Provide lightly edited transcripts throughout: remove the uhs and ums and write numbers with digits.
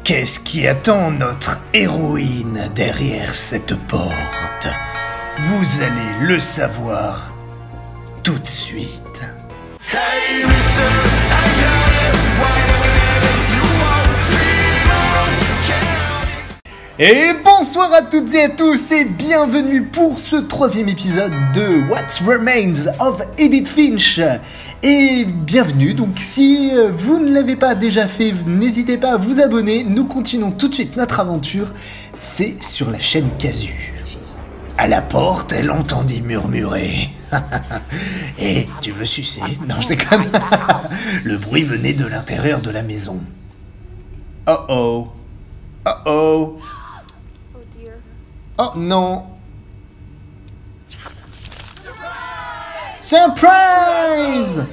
Qu'est-ce qui attend notre héroïne derrière cette porte? Vous allez le savoir tout de suite. Hey, et bonsoir à toutes et à tous et bienvenue pour ce troisième épisode de What Remains of Edith Finch. Et bienvenue, donc si vous ne l'avez pas déjà fait, n'hésitez pas à vous abonner, nous continuons tout de suite notre aventure, c'est sur la chaîne Casu. À la porte, elle entendit murmurer. Et tu veux sucer? Non, je déconne. Le bruit venait de l'intérieur de la maison. Oh oh. Oh oh. Oh non. Surprise!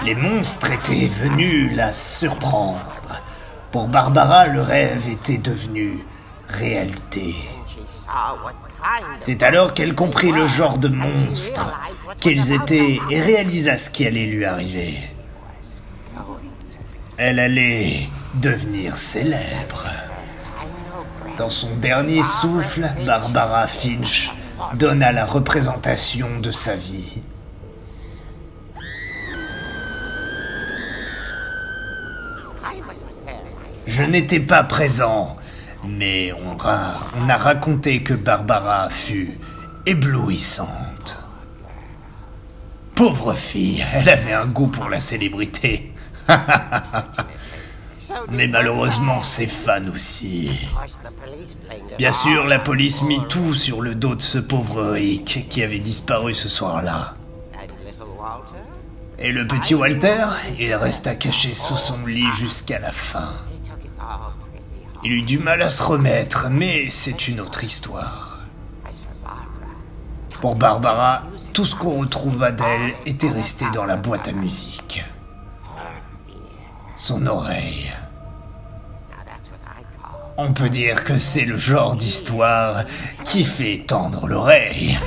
Les monstres étaient venus la surprendre. Pour Barbara, le rêve était devenu réalité. C'est alors qu'elle comprit le genre de monstres qu'ils étaient et réalisa ce qui allait lui arriver. Elle allait devenir célèbre. Dans son dernier souffle, Barbara Finch donna la représentation de sa vie. Je n'étais pas présent, mais on a raconté que Barbara fut éblouissante. Pauvre fille, elle avait un goût pour la célébrité. Mais malheureusement, ses fans aussi. Bien sûr, la police mit tout sur le dos de ce pauvre Rick qui avait disparu ce soir-là. Et le petit Walter, il resta caché sous son lit jusqu'à la fin. Il eut du mal à se remettre, mais c'est une autre histoire. Pour Barbara, tout ce qu'on retrouva d'elle était resté dans la boîte à musique. Son oreille. On peut dire que c'est le genre d'histoire qui fait tendre l'oreille.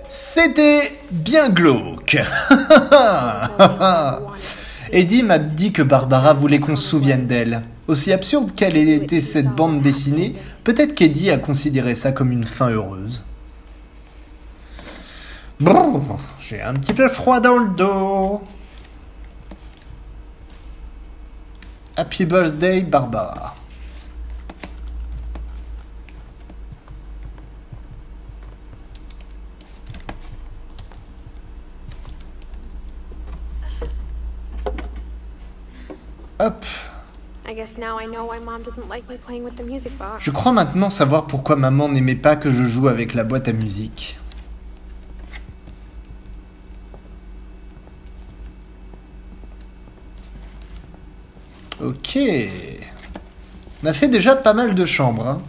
C'était bien glauque. Eddie m'a dit que Barbara voulait qu'on se souvienne d'elle. Aussi absurde qu'elle ait été cette bande dessinée, peut-être qu'Eddie a considéré ça comme une fin heureuse. Bon, j'ai un petit peu froid dans le dos. Happy birthday, Barbara. Hop. Je crois maintenant savoir pourquoi maman n'aimait pas que je joue avec la boîte à musique. Ok. On a fait déjà pas mal de chambres, hein.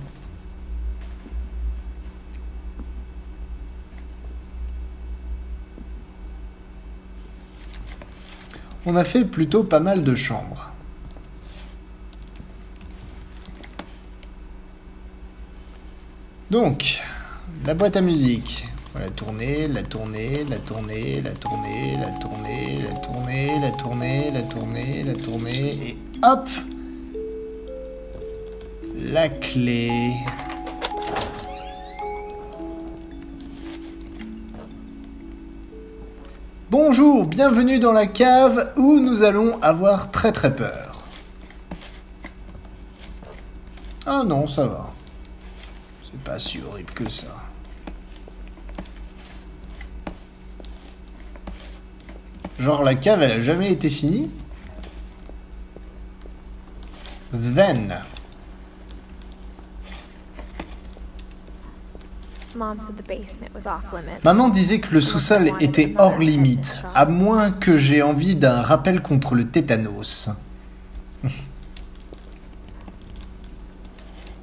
On a fait plutôt pas mal de chambres. Donc, la boîte à musique. On va la tourner, la tourner, la tourner, la tourner, la tourner, la tourner, la tourner, la tourner, la tourner, et hop! La clé. Bonjour, bienvenue dans la cave où nous allons avoir très très peur. Ah non, ça va. C'est pas si horrible que ça. Genre la cave, elle a jamais été finie? Sven. Maman disait que le sous-sol était hors limite, à moins que j'ai envie d'un rappel contre le tétanos.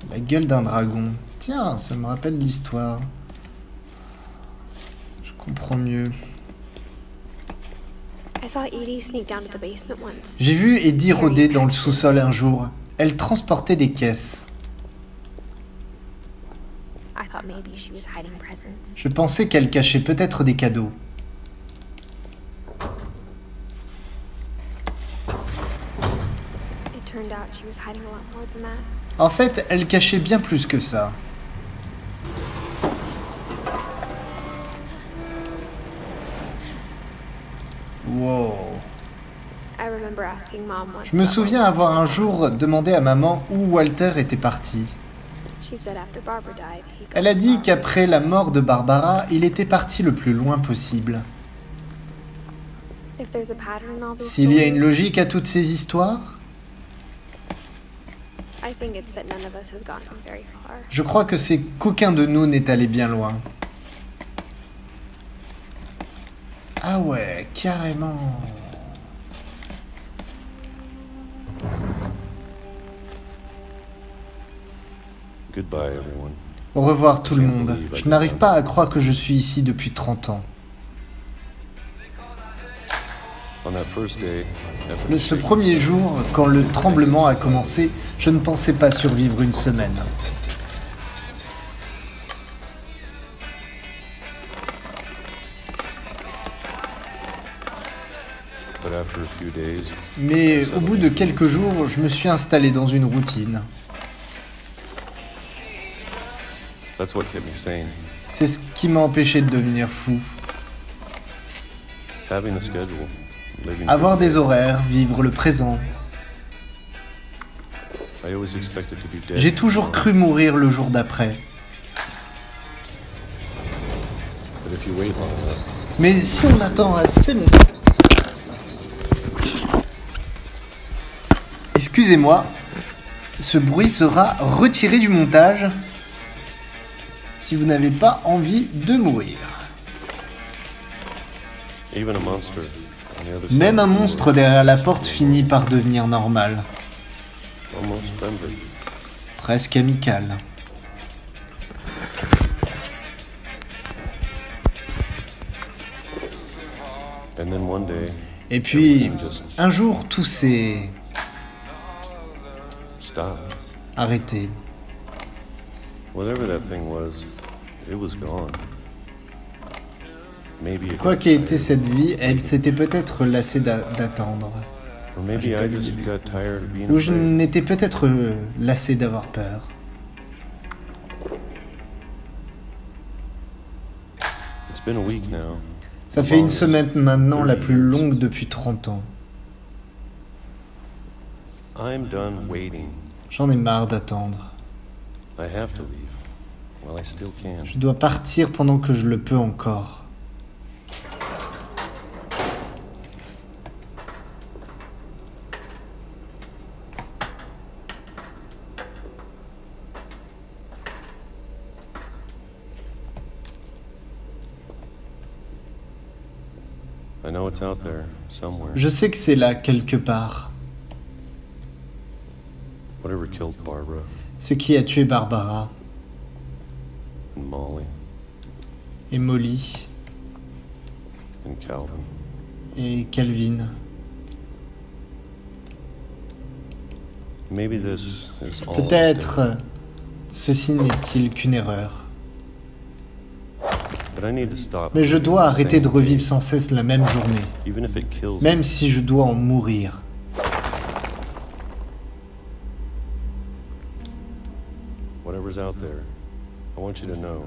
La gueule d'un dragon. Tiens, ça me rappelle l'histoire. Je comprends mieux. J'ai vu Eddie rôder dans le sous-sol un jour. Elle transportait des caisses. I thought maybe she was hiding presents. Je pensais qu'elle cachait peut-être des cadeaux. It turned out she was hiding a lot more than that. En fait, elle cachait bien plus que ça. Wow. I remember asking Mom once Je me about souviens avoir un jour demandé à maman où Walter était parti. She said after Barbara died, he Elle a got dit lost. qu'après la mort de Barbara, il était parti le plus loin possible. If there's a pattern in all these S'il y a une stories, logique à toutes ces histoires, I think it's that none of us has gotten very far. je crois que c'est qu'aucun de nous n'est allé bien loin. Ah ouais, carrément. Goodbye, everyone. Au revoir tout le monde. Je n'arrive pas à croire que je suis ici depuis 30 ans. On that first day, after Ce premier jour, quand le tremblement a commencé, je ne pensais pas survivre une semaine. but after a few days, Mais au bout de quelques jours, je me suis installé dans une routine. that's what kept me sane. C'est ce qui m'a empêché de devenir fou. Having a schedule, living. Avoir for the des horaires, vivre le présent. day. I always expected to be dead. J'ai toujours cru mourir le jour d'après. But if you wait long enough, Mais si on attend assez longtemps... Excusez-moi, ce bruit sera retiré du montage si vous n'avez pas envie de mourir. even a monster on the other side Même of un the monstre world, derrière la porte finit par devenir normal, almost friendly. presque amical. And then one day, Et puis, everything just un jour, tout s'est stopped. arrêté. Whatever that thing was, it was gone. Maybe it Quoi got qu'ait été tired. cette vie, elle s'était peut-être lassée d'attendre. Or maybe I just got tired of being Ou je afraid. n'étais peut-être lassé d'avoir peur. It's been a week now. Ça fait une semaine maintenant, la plus longue depuis 30 ans. I'm done waiting. J'en ai marre d'attendre. I have to leave while I still can. Je dois partir pendant que je le peux encore. I know it's out there somewhere. Je sais que c'est là, quelque part. Whatever killed Barbara Ce qui a tué Barbara and Molly et Molly and Calvin. et Calvin. Maybe this is all a mistake. Peut-être ceci n'est-il qu'une erreur. But I need to stop Mais je living dois the arrêter same de revivre day, sans cesse la même journée, even if it kills même me. si je dois en mourir. Whatever's out there, I want you to know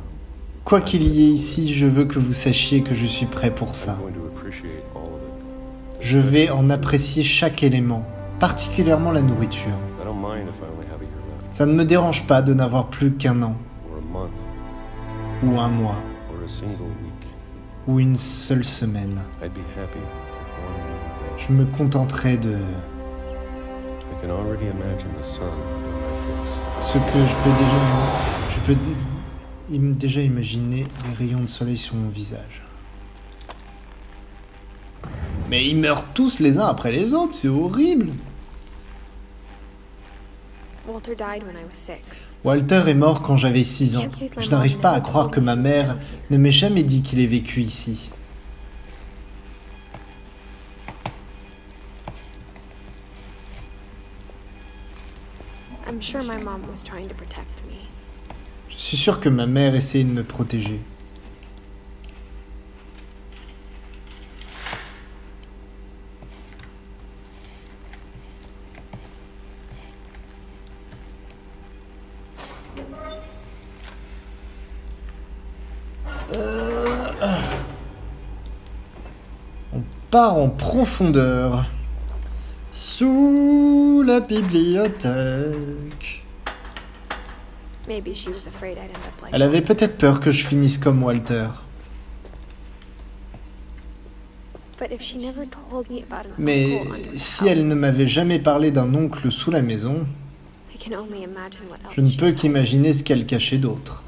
Quoi qu'il y ait ici, je veux que vous sachiez que je suis prêt pour ça. I'm going to appreciate all of it. Je vais en apprécier chaque élément, particulièrement la nourriture. I don't mind if I only have a year left, Ça ne me dérange pas de n'avoir plus qu'un an, or a month, ou un mois, or a single week. ou une seule semaine. I'd be happy with one new day. Je me contenterai de I can already imagine the sun on my face. ce que je peux déjà imaginer les rayons de soleil sur mon visage. Mais ils meurent tous les uns après les autres, c'est horrible. Walter died when I was 6. Walter est mort quand j'avais 6 ans. Je n'arrive pas à croire que ma mère ne m'ait jamais dit qu'il ait vécu ici. I'm sure my mom was trying to protect me. Je suis sûr que ma mère essayait de me protéger. On part en profondeur. Sous la bibliothèque. Maybe she was afraid I'd end up like Elle avait peut-être peur que je finisse comme Walter. But if she never told me about an Mais uncle under the si elle ne house, m'avait jamais parlé d'un oncle sous la maison, I can only imagine what else je ne she peux was qu'imaginer ce qu'elle cachait d'autre.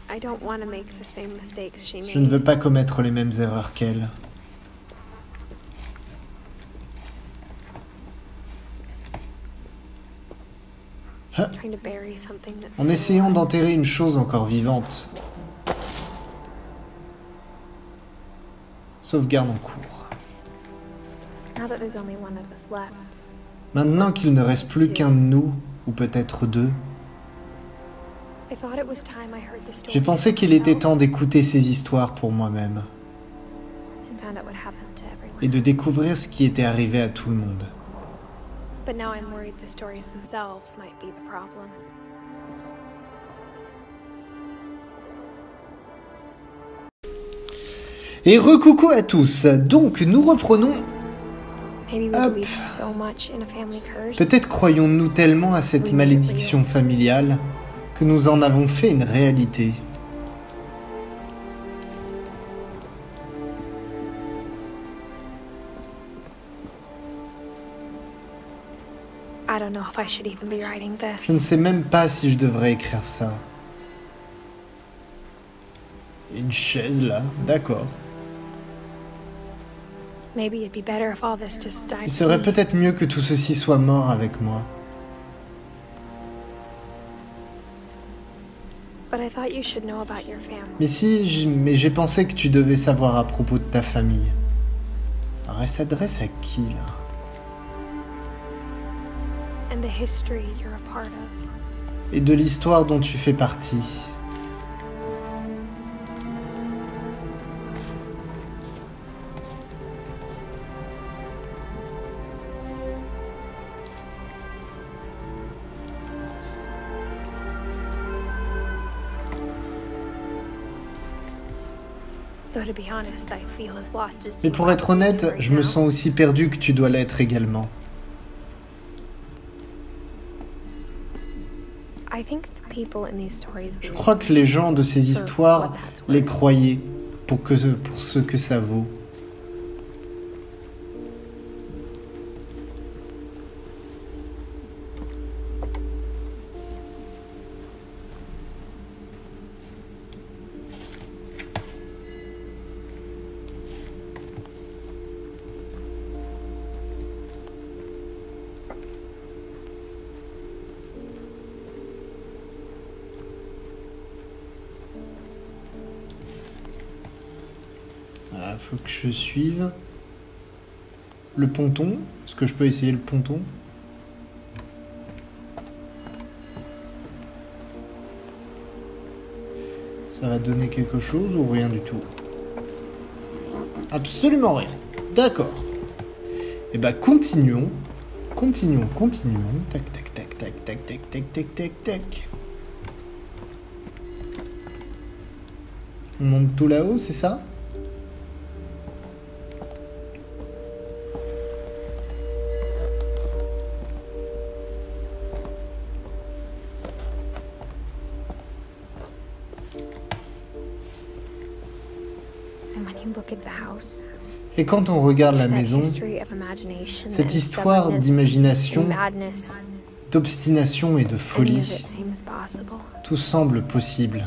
hiding. I don't want to make the same mistakes she made. Je ne veux pas commettre les mêmes erreurs qu'elle. Trying to bury something that's En still essayant alive. d'enterrer une chose encore vivante. Sauvegarde en cours. Now that there's only one of us left, Maintenant qu'il ne reste plus qu'un de nous, ou peut-être deux, I thought it was time I heard the story j'ai pensé for qu'il était myself temps d'écouter ces histoires pour moi-même and found out what happened to everyone et de else. découvrir ce qui était arrivé à tout le monde. But now I'm worried the stories themselves might be the problem. Et recoucou à tous. Donc nous reprenons. Maybe we Hop. believed so much in a family curse. Peut-être croyons-nous tellement à cette malédiction familiale que nous en avons fait une réalité. I don't know if I should even be writing Je ne this. sais même pas si je devrais écrire ça. Une chaise là, d'accord. Maybe it'd be better if all this just died. Il serait with me. peut-être mieux que tout ceci soit mort avec moi. But I thought you should know about your family. Mais j'ai pensé que tu devais savoir à propos de ta famille. Alors elle s'adresse à qui là? And the history you're a part of. Et de l'histoire dont tu fais partie. Though to be honest, I feel as lost as Mais you pour are être honnête, right je me now. sens aussi perdu que tu dois l'être également. I think the people in these stories Je believe crois que les gens de ces for histoires what that's worth. les croyaient pour ce que ça vaut. Voilà, faut que je suive. Le ponton. Est-ce que je peux essayer le ponton? Ça va donner quelque chose ou rien du tout? Absolument rien. D'accord. Et bah continuons. Continuons. Tac, tac, tac, tac, tac, tac, tac, tac, tac, tac. On monte tout là-haut, c'est ça? And when you look at the house, Et quand on regarde la that maison, history of imagination cette and histoire stubbornness d'imagination, and madness, d'obstination et de any of folie, it seems possible. tout semble possible.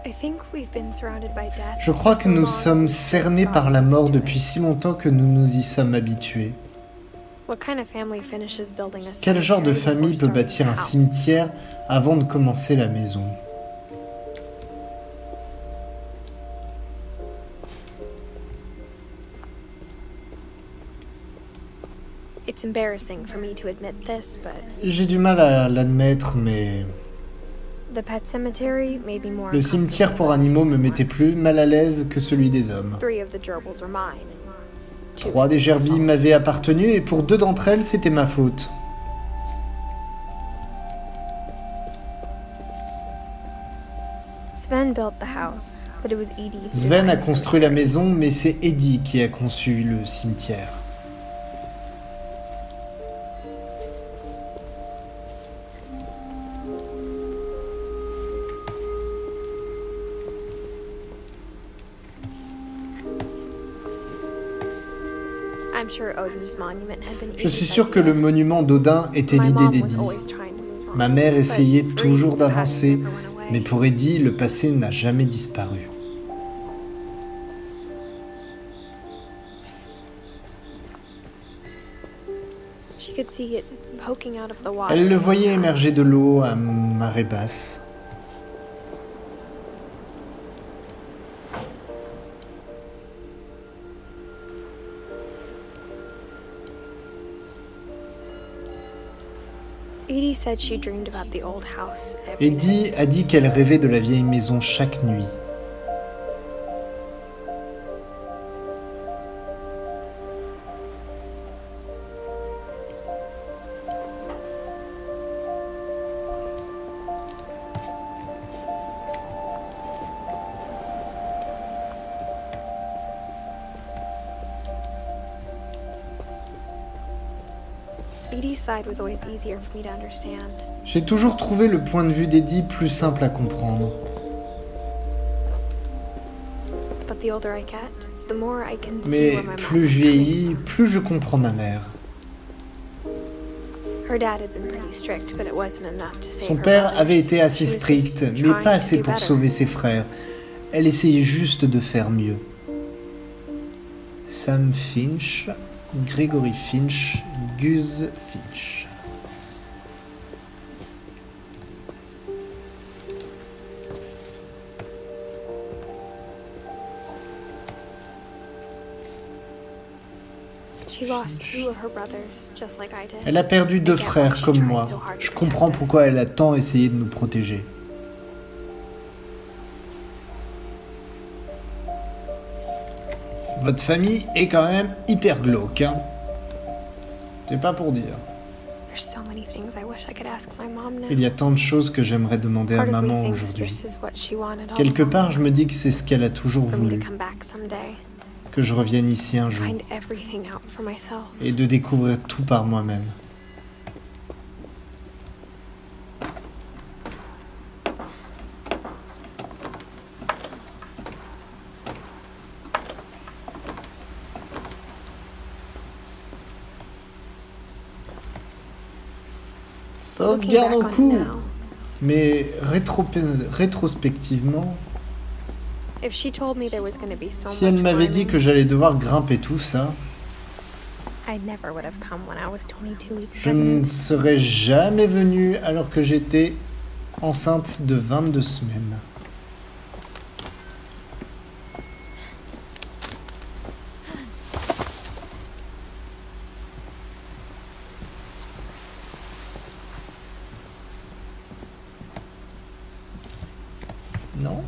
I think we've been surrounded by death Je crois for que so nous long, sommes just cernés got par la used mort to depuis it. si longtemps que nous nous y sommes habitués. What What kind of family finishes building a Quel genre de cemetery famille peut before bâtir un starting a house? cimetière avant de commencer la maison? It's embarrassing for me to admit this, but J'ai du mal à l'admettre, mais the pet cemetery made me more le cimetière pour uncomfortable. animaux me mettait plus mal à l'aise que celui des hommes. 3 of the gerbils are mine. 2 3 des gerbilles fault. m'avaient appartenu et pour 2 d'entre elles, c'était ma faute. Sven built the house, but it was Edie's Sven a design construit la cemetery. maison, mais c'est Eddie qui a conçu le cimetière. I'm sure Odin's monument had been Je suis Edie's sûr que le idea. monument d'Odin était My l'idée mom was d'Eddie. always trying to move on, Ma mère but essayait for toujours Edie, the pattern d'avancer, never went away. mais pour Eddie, le passé n'a jamais disparu. She could see it poking out of the water. Elle le all the voyait time. émerger de l'eau à marée basse. Edie said she dreamed about the old house every night. Eddie a dit qu'elle rêvait de la vieille maison chaque nuit. Edie's side was always easier for me to understand. J'ai toujours trouvé le point de vue d'Eddie plus simple à comprendre. But the older I get, the more I can see Mais where my mom plus was je coming vieillis, plus je comprends ma mère. from. Her dad had been pretty strict, but it wasn't enough to save Son her père brothers. avait été assez She was just strict, mais trying pas to assez do pour better. sauver ses frères. Elle essayait juste de faire mieux. Sam Finch, Gregory Finch, Gus Finch. She lost 2 of her brothers, just like I did. Elle a perdu 2 I get why frères she comme tried moi. so hard to Je protect comprends us. pourquoi elle a tant essayé de nous protéger. Votre famille est quand même hyper glauque, hein. C'est pas pour dire. There's so many things I wish I could ask my mom now. Il y a tant de choses que j'aimerais demander à Part of me maman thinks aujourd'hui. this is what she wanted all Quelque along, part, je me dis que c'est ce qu'elle a toujours for me voulu, to come back someday, que je revienne ici un jour find everything out for myself. et de découvrir tout par moi-même. Looking Sauvegarde back en on it cours. now, Mais rétrospectivement, if she told me there was going to be so si elle much m'avait dit climbing, que j'allais devoir grimper tout ça, I never would have come when I was 22 weeks je ne pregnant. serais jamais venu alors que j'étais enceinte de 22 semaines. Non?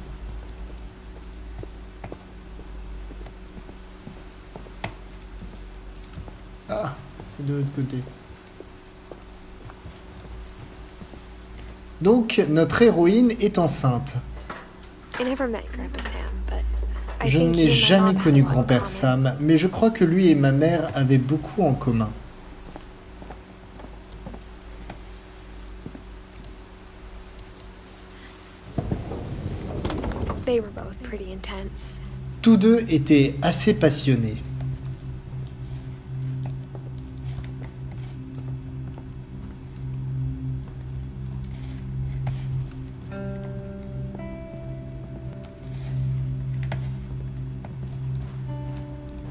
Ah, c'est de l'autre côté. Donc, notre héroïne est enceinte. I never met Grandpa Sam, but I Je think n'ai he and my jamais mom had connu a lot in grand-père common. Sam, mais je crois que lui et ma mère avaient beaucoup en commun. They were both pretty intense. Tous deux étaient assez passionnés.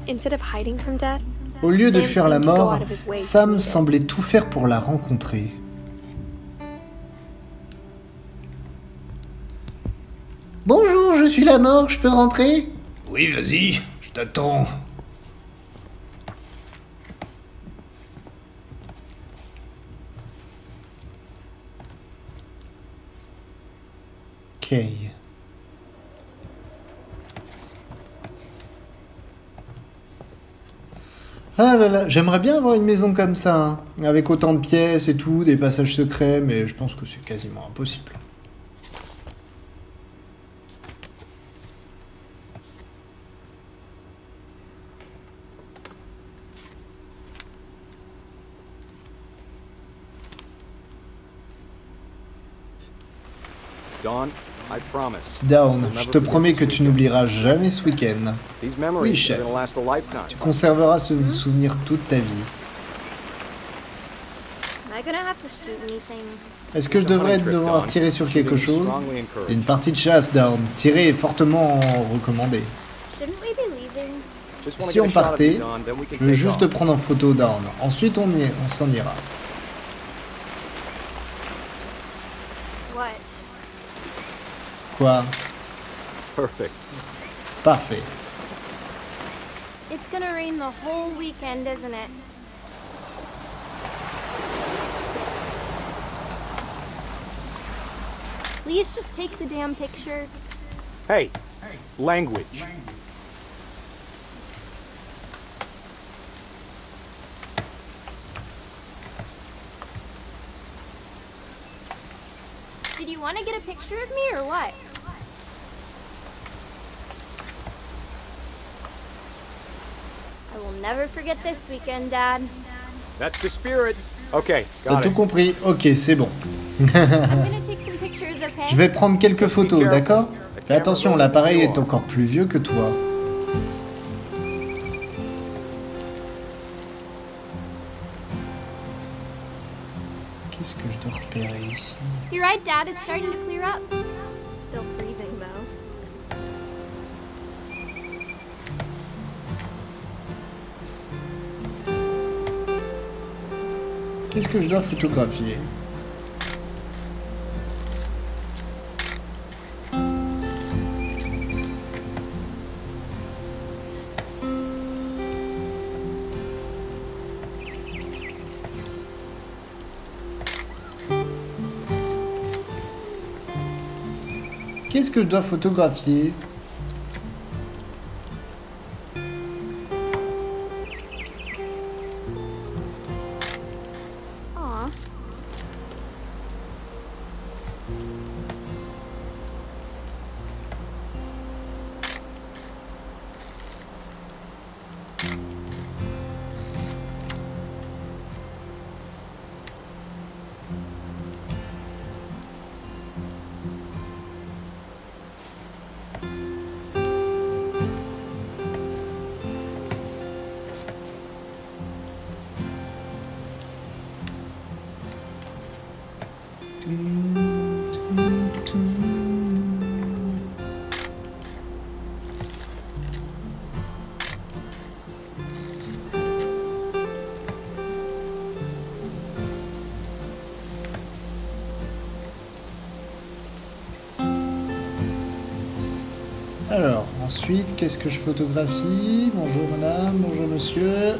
Instead of hiding from death, Au lieu de Sam fuir la seemed to go mort, out of his way to Sam meet it. semblait tout faire pour la rencontrer. Bonjour, je suis la mort, je peux rentrer? Oui, vas-y, je t'attends. Kay. Ah là là, j'aimerais bien avoir une maison comme ça, hein, avec autant de pièces et tout, des passages secrets, mais je pense que c'est quasiment impossible. Dawn, I promise. Down, je te promets que tu n'oublieras jamais ce week-end. These Oui, memories are chef. gonna last a lifetime. Tu conserveras ce souvenir toute ta vie. Am I gonna have to shoot anything? Est-ce que je devrais devoir tirer sur quelque chose? Strongly C'est encouraged. une partie de chasse, Down. Tirer est fortement recommandé. Shouldn't we be leaving? Just wanna Si get on a shot of partait, you, Dawn, then we can je veux take juste te off. prendre en photo, Down. Ensuite, on s'en ira. What? Quoi? Perfect. Parfait. It's gonna rain the whole weekend, isn't it? Please just take the damn picture. Hey, language. Did you want to get a picture of me or what? I will never forget this weekend, Dad. That's the spirit. Okay, T'as got tout it. compris? Ok, c'est bon. I'm gonna take some pictures, okay? Je vais prendre quelques photos, d'accord? Fais attention, l'appareil est encore plus vieux que toi. Qu'est-ce que je dois repérer ici? You're right, Dad. It's starting to clear up. Still freezing, though. Qu'est-ce que je dois photographier? Qu'est-ce que je dois photographier? Aw. Alors, ensuite, qu'est-ce que je photographie? Bonjour madame, bonjour monsieur.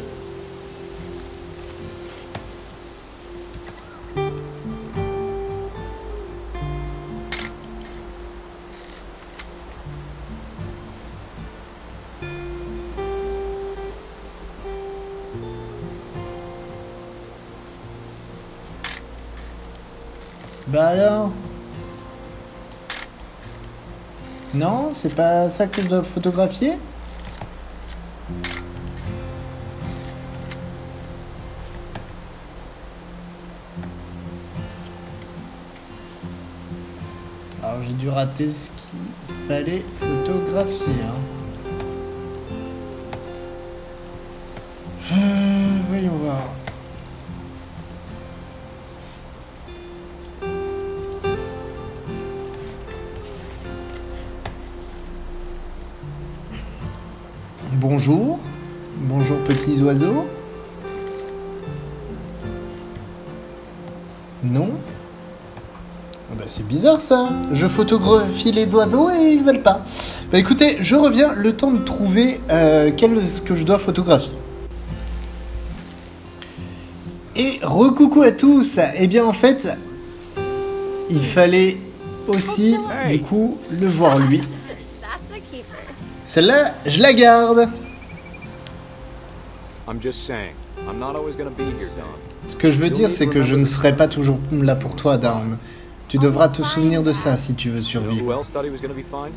Bah alors? Non, c'est pas ça que je dois photographier? Alors j'ai dû rater ce qu'il fallait photographier. Hein. Voyons voir. Bonjour. Bonjour petits oiseaux? Non? Ah bah c'est bizarre ça. Je photographie les oiseaux et ils veulent pas. Bah écoutez, je reviens le temps de trouver ce que je dois photographier. Et recoucou à tous. Eh bien en fait, il fallait aussi du coup le voir lui. That's a keeper. Celle-là, je la garde. I'm just saying. I'm not always gonna be here, Don. Ce que je veux dire, c'est que je ne serai pas toujours là pour toi, Dawn. Tu devras te souvenir de ça si tu veux You know who survivre. else thought he was gonna be fine?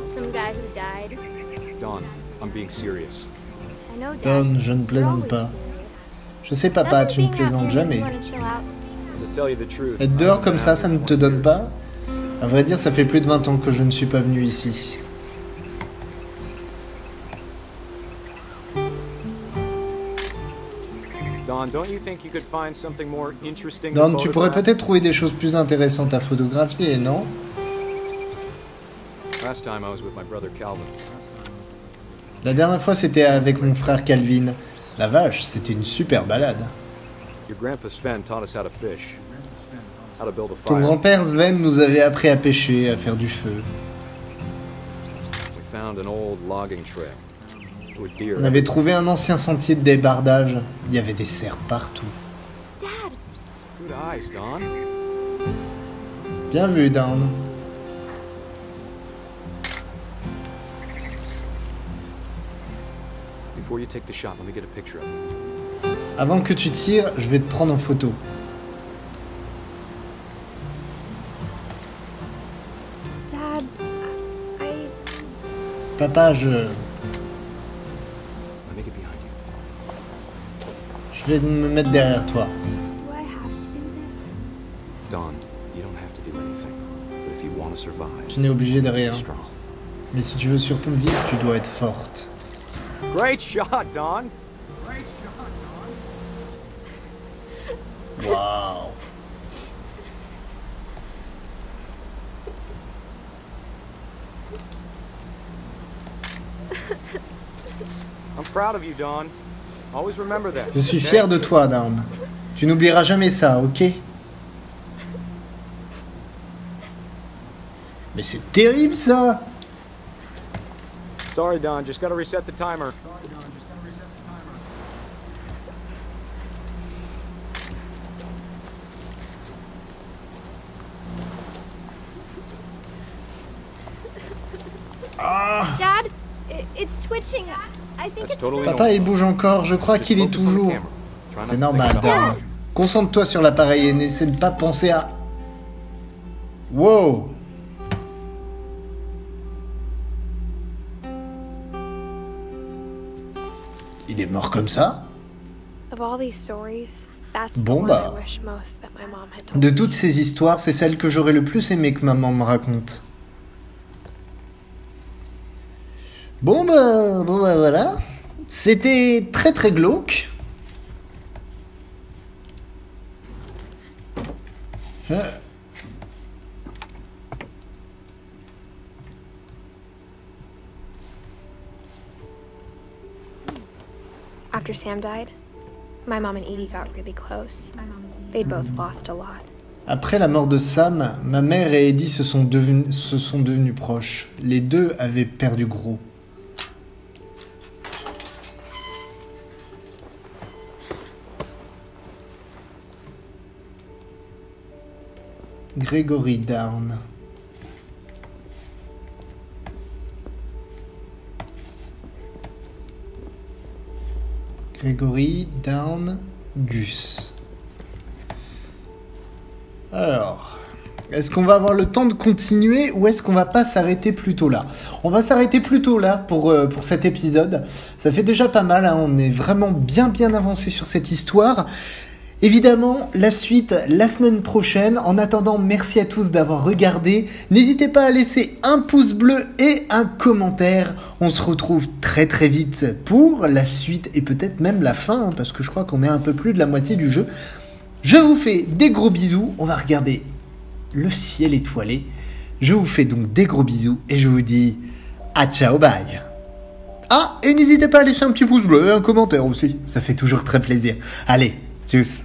Some guy who died. Don, I'm being serious. I know, Dad. Dawn, je ne You're plaisante always pas. serious. Je sais, papa, Doesn't tu ne being out plaisantes here jamais. make you wanna chill out? To tell you the truth. Être dehors comme ça ne te donne pas? À vrai dire, ça fait plus de 20 ans que je ne suis pas venu ici. Don, don't you think you could find something more interesting to Dawn, tu pourrais photograph? peut-être trouver des choses plus intéressantes à photographier, non? Last time I was with my brother Calvin. La dernière fois, c'était avec mon frère Calvin. La vache, c'était une super balade. Your grandpa Sven taught us how to fish. How to build a Ton fire. grand-père Sven nous avait appris à pêcher, à faire du feu. We found an old logging trail. There were deer. On avait trouvé un ancien sentier de débardage. Il y avait des cerfs partout. Dad, Good eyes, Don. Bien vu, Dawn. Before you take the shot, let me get a picture of it. Avant que tu tires, je vais te prendre en photo. Dad, I. Papa, je Let me get behind you. vais me mettre derrière toi. Do I have to do this? Don, you don't have to do anything. But if you want to survive, Tu n'es obligé de rien. be strong. Mais si tu veux survivre, tu dois être forte. Great shot, Don. Waouh. I'm proud of you, Don. Always remember that. Je suis okay? fier de toi, Dawn. Tu n'oublieras jamais ça, ok? Mais c'est terrible ça! Sorry, Don. Just gotta reset the timer. Dad, it's twitching. I think That's it's. totally Papa, il bouge encore, je crois Just qu'il est focus on the toujours. camera. Try not C'est to normal, think about Dawn. Concentre-toi sur l'appareil et n'essaie de pas penser à... Wow! Il est mort comme ça? Of all these stories, that's the Bon, one bah. I wish most that my mom had told De me. toutes ces histoires, c'est celle que j'aurais le plus aimé que maman me raconte. Bon bah voilà. C'était très très glauque. After Sam died, my mom and Edie got really close. They'd both lost a lot. Après la mort de Sam, ma mère et Eddie se sont devenus proches. Les deux avaient perdu gros. Gregory Down. Gregory Down Gus. Alors, est-ce qu'on va avoir le temps de continuer ou est-ce qu'on va pas s'arrêter plus tôt là? On va s'arrêter plus tôt là pour cet épisode. Ça fait déjà pas mal, hein, on est vraiment bien avancé sur cette histoire. Évidemment, la suite la semaine prochaine. En attendant, merci à tous d'avoir regardé. N'hésitez pas à laisser un pouce bleu et un commentaire. On se retrouve très vite pour la suite et peut-être même la fin, hein, parce que je crois qu'on est un peu plus de la moitié du jeu. Je vous fais des gros bisous. On va regarder le ciel étoilé. Je vous fais donc des gros bisous et je vous dis à ciao, bye. Ah, et n'hésitez pas à laisser un petit pouce bleu et un commentaire aussi. Ça fait toujours très plaisir. Allez, tchuss.